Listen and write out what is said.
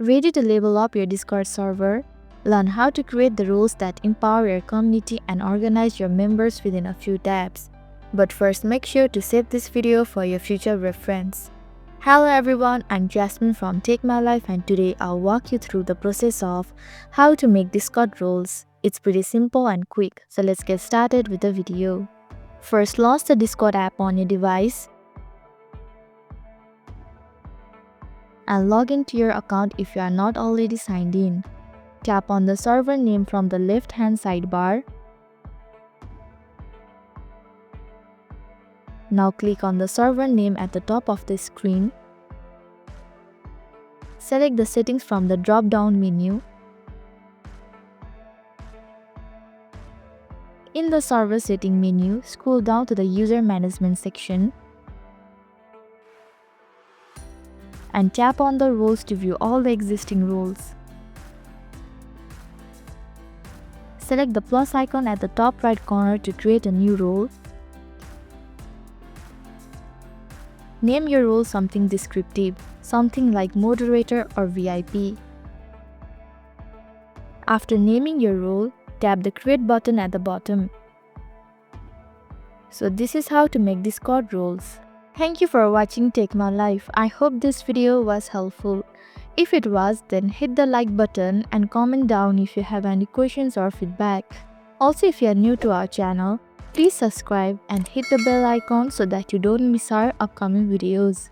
Ready to level up your Discord server? Learn how to create the rules that empower your community and organize your members within a few taps. But first, make sure to save this video for your future reference. Hello everyone, I'm Jasmine from Take My Life, and today I'll walk you through the process of how to make Discord rules. It's pretty simple and quick, so let's get started with the video. First, launch the Discord app on your device and log into your account if you are not already signed in. Tap on the server name from the left-hand sidebar. Now click on the server name at the top of the screen. Select the settings from the drop-down menu. In the server setting menu, scroll down to the user management section and tap on the roles to view all the existing roles. Select the plus icon at the top right corner to create a new role. Name your role something descriptive, something like moderator or VIP. After naming your role, tap the create button at the bottom. So this is how to make Discord roles. Thank you for watching Take My Life. I hope this video was helpful. If it was, then hit the like button and comment down if you have any questions or feedback. Also, if you are new to our channel, please subscribe and hit the bell icon so that you don't miss our upcoming videos.